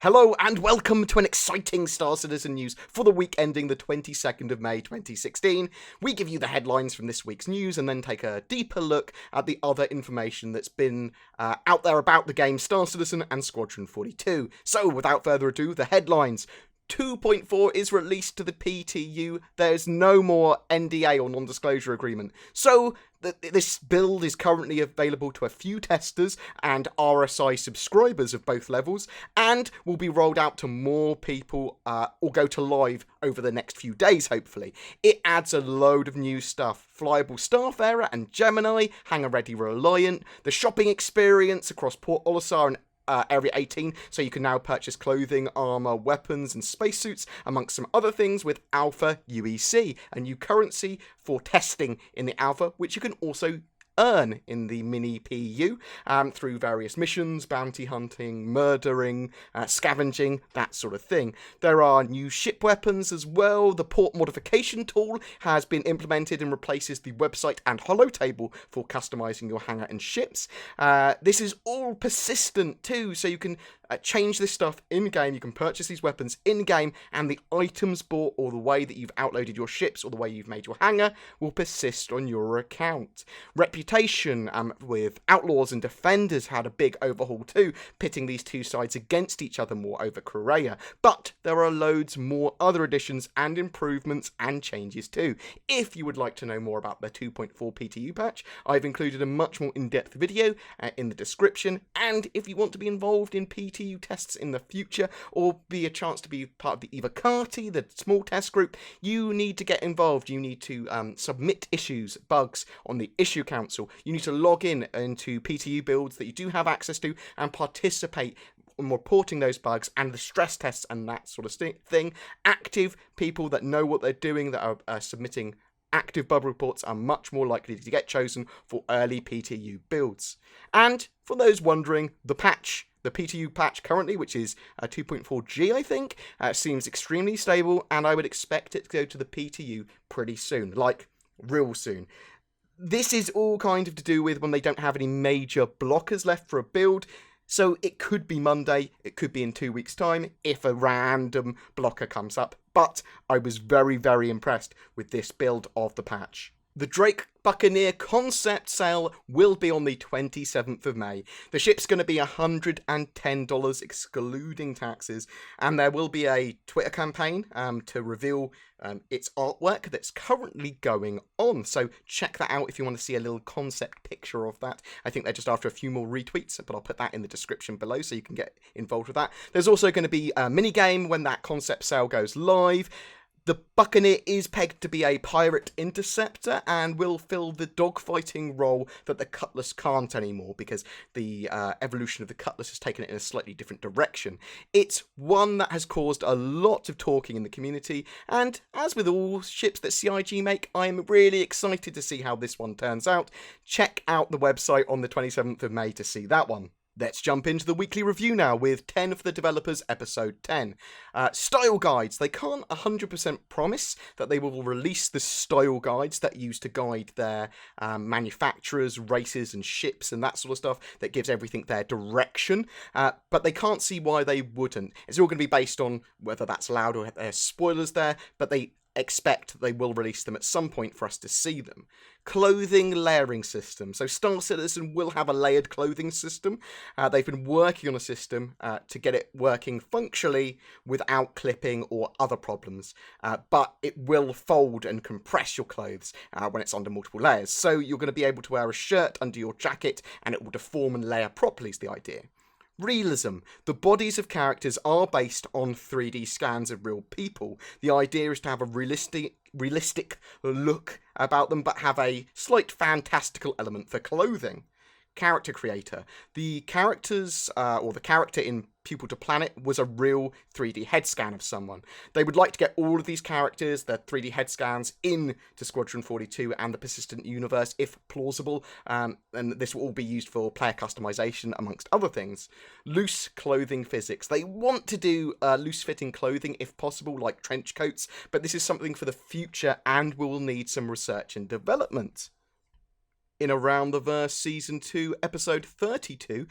Hello and welcome to an exciting Star Citizen news for the week ending the 22nd of May 2016. We give you the headlines from this week's news and then take a deeper look at the other information that's been out there about the game Star Citizen and Squadron 42. So without further ado, the headlines. 2.4 is released to the PTU. There's no more NDA or non-disclosure agreement. So this build is currently available to a few testers and RSI subscribers of both levels, and will be rolled out to more people or go to live over the next few days, hopefully. It adds a load of new stuff. Flyable Starfarer and Gemini, Hangar Ready Reliant, the shopping experience across Port Olisar and Area 18, so you can now purchase clothing, armor, weapons, and spacesuits, amongst some other things, with Alpha UEC, a new currency for testing in the Alpha, which you can also earn in the mini PU through various missions, bounty hunting, murdering, scavenging, that sort of thing. There are new ship weapons as well. The port modification tool has been implemented and replaces the website and holotable for customizing your hangar and ships. This is all persistent too, so you can change this stuff in-game. You can purchase these weapons in-game, and the items bought or the way that you've outloaded your ships or the way you've made your hangar will persist on your account. Reputation with Outlaws and Defenders had a big overhaul too, pitting these two sides against each other more over Korea. But there are loads more other additions and improvements and changes too. If you would like to know more about the 2.4 PTU patch, I've included a much more in-depth video in the description, and if you want to be involved in PTU tests in the future, or be a chance to be part of the EVA CARTI, the small test group, you need to get involved. You need to submit issues, bugs on the issue council. You need to log in into PTU builds that you do have access to and participate in reporting those bugs and the stress tests and that sort of thing. Active people that know what they're doing, that are submitting active bug reports, are much more likely to get chosen for early PTU builds. And for those wondering, the PTU patch currently, which is 2.4G, I think, seems extremely stable, and I would expect it to go to the PTU pretty soon, like real soon. This is all kind of to do with when they don't have any major blockers left for a build, so it could be Monday, it could be in 2 weeks' time, if a random blocker comes up, but I was very, very impressed with this build of the patch. The Drake Buccaneer concept sale will be on the 27th of May. The ship's going to be $110 excluding taxes, and there will be a Twitter campaign to reveal its artwork that's currently going on. So check that out if you want to see a little concept picture of that. I think they're just after a few more retweets, but I'll put that in the description below so you can get involved with that. There's also going to be a mini game when that concept sale goes live. The Buccaneer is pegged to be a pirate interceptor and will fill the dogfighting role that the Cutlass can't anymore, because the evolution of the Cutlass has taken it in a slightly different direction. It's one that has caused a lot of talking in the community, and as with all ships that CIG make, I'm really excited to see how this one turns out. Check out the website on the 27th of May to see that one. Let's jump into the weekly review now with 10 for the Developers, Episode 10. Style guides. They can't 100% promise that they will release the style guides that use to guide their manufacturers, races, and ships, and that sort of stuff that gives everything their direction. But they can't see why they wouldn't. It's all going to be based on whether that's allowed or there's spoilers there, but they expect they will release them at some point for us to see them. Clothing layering system. So Star Citizen will have a layered clothing system. They've been working on a system to get it working functionally without clipping or other problems. But it will fold and compress your clothes when it's under multiple layers. So you're going to be able to wear a shirt under your jacket and it will deform and layer properly is the idea. Realism. The bodies of characters are based on 3D scans of real people. The idea is to have a realistic look about them, but have a slight fantastical element for clothing. Character creator. The characters, or the character in Pupil to Planet was a real 3D head scan of someone. They would like to get all of these characters, their 3D head scans, into Squadron 42 and the Persistent Universe, if plausible, and this will all be used for player customization, amongst other things. Loose clothing physics. They want to do loose-fitting clothing, if possible, like trench coats, but this is something for the future and will need some research and development. In Around the Verse Season 2, Episode 32,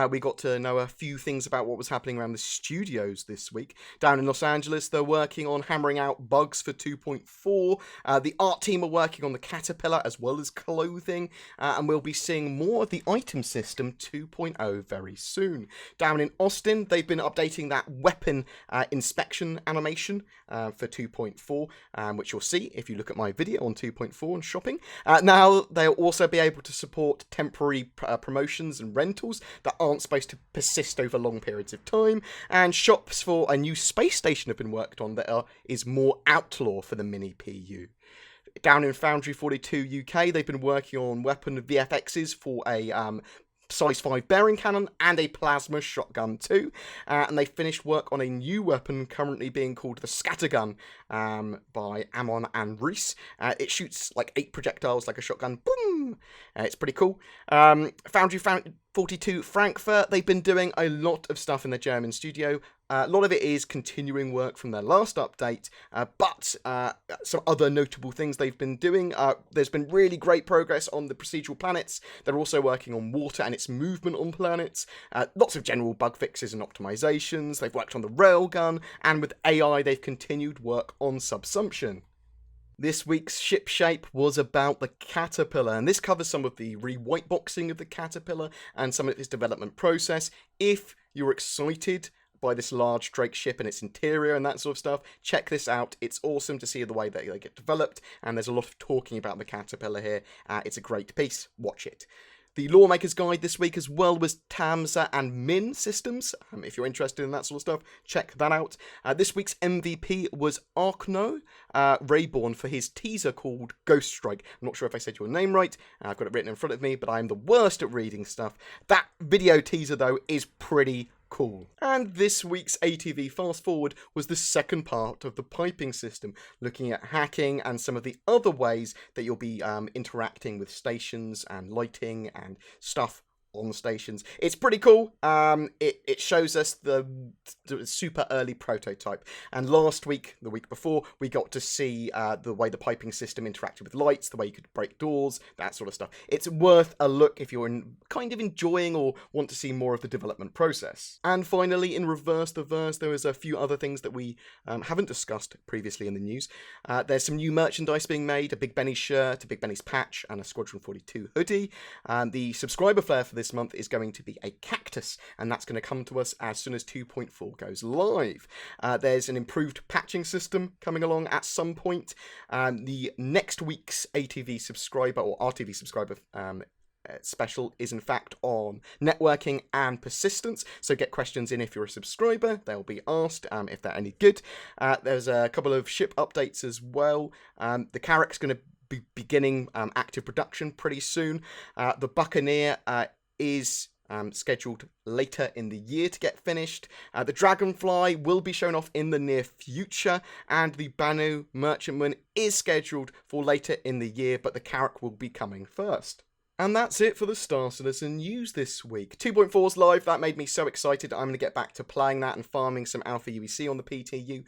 we got to know a few things about what was happening around the studios this week. Down in Los Angeles, they're working on hammering out bugs for 2.4. The art team are working on the Caterpillar as well as clothing, and we'll be seeing more of the item system 2.0 very soon. Down in Austin, they've been updating that weapon inspection animation for 2.4, which you'll see if you look at my video on 2.4 and shopping. Now, they'll also be able to support temporary promotions and rentals that aren't supposed to persist over long periods of time, and shops for a new space station have been worked on that is more outlaw for the mini PU. Down in Foundry 42 UK, they've been working on weapon VFXs for a size 5 bearing cannon and a plasma shotgun too, and they finished work on a new weapon currently being called the Scattergun by Amon and Reese. It shoots like 8 projectiles like a shotgun. Boom! It's pretty cool. Foundry 42 Frankfurt, they've been doing a lot of stuff in the German studio. A lot of it is continuing work from their last update, but some other notable things they've been doing. There's been really great progress on the procedural planets. They're also working on water and its movement on planets. Lots of general bug fixes and optimizations. They've worked on the railgun, and with AI, they've continued work on subsumption. This week's ship shape was about the Caterpillar, and this covers some of the re-whiteboxing of the Caterpillar and some of its development process. If you're excited by this large Drake ship and its interior and that sort of stuff, check this out. It's awesome to see the way that they get developed, and there's a lot of talking about the Caterpillar here. It's a great piece. Watch it. The Lawmaker's Guide this week as well was Tamsa and Min systems. If you're interested in that sort of stuff, check that out. This week's MVP was Arkno Rayborn for his teaser called Ghost Strike. I'm not sure if I said your name right. I've got it written in front of me, but I'm the worst at reading stuff. That video teaser, though, is pretty cool. And this week's ATV Fast Forward was the second part of the piping system, looking at hacking and some of the other ways that you'll be interacting with stations and lighting and stuff on stations. It's pretty cool. It shows us the super early prototype, and last week, the week before, we got to see the way the piping system interacted with lights, the way you could break doors, that sort of stuff. It's worth a look if you're kind of enjoying or want to see more of the development process. And finally, in Reverse the Verse, there was a few other things that we haven't discussed previously in the news. There's some new merchandise being made, a Big Benny shirt, a Big Benny's patch, and a Squadron 42 hoodie. And the subscriber flare for this month is going to be a cactus, and that's going to come to us as soon as 2.4 goes live. There's an improved patching system coming along at some point. The next week's ATV subscriber or RTV subscriber special is in fact on networking and persistence, so get questions in if you're a subscriber. They'll be asked if they're any good. There's a couple of ship updates as well. The Carrack's going to be beginning active production pretty soon. The Buccaneer is scheduled later in the year to get finished. The Dragonfly will be shown off in the near future, and the Banu Merchantman is scheduled for later in the year, but the Carrack will be coming first. And that's it for the Star Citizen news this week. 2.4's live, that made me so excited. I'm going to get back to playing that and farming some Alpha UEC on the PTU.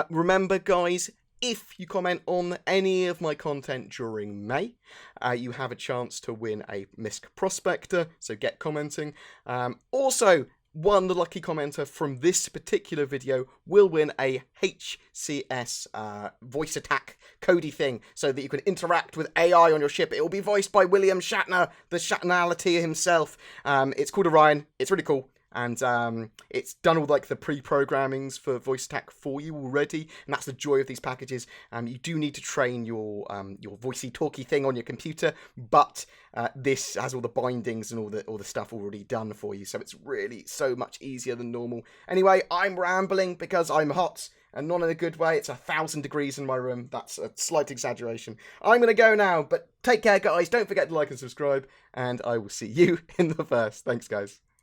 Remember, guys, if you comment on any of my content during May, you have a chance to win a MISC Prospector, so get commenting. Also, one lucky commenter from this particular video will win a HCS voice attack Cody thing, so that you can interact with AI on your ship. It will be voiced by William Shatner, the Shatnality himself. It's called Orion. It's really cool. And it's done all like the pre-programmings for voice attack for you already, and that's the joy of these packages. You do need to train your voicey talky thing on your computer, but this has all the bindings and all the stuff already done for you, so it's really so much easier than normal. Anyway, I'm rambling because I'm hot, and not in a good way. It's 1,000 degrees in my room. That's a slight exaggeration. I'm gonna go now, but take care, guys. Don't forget to like and subscribe, and I will see you in the verse. Thanks, guys.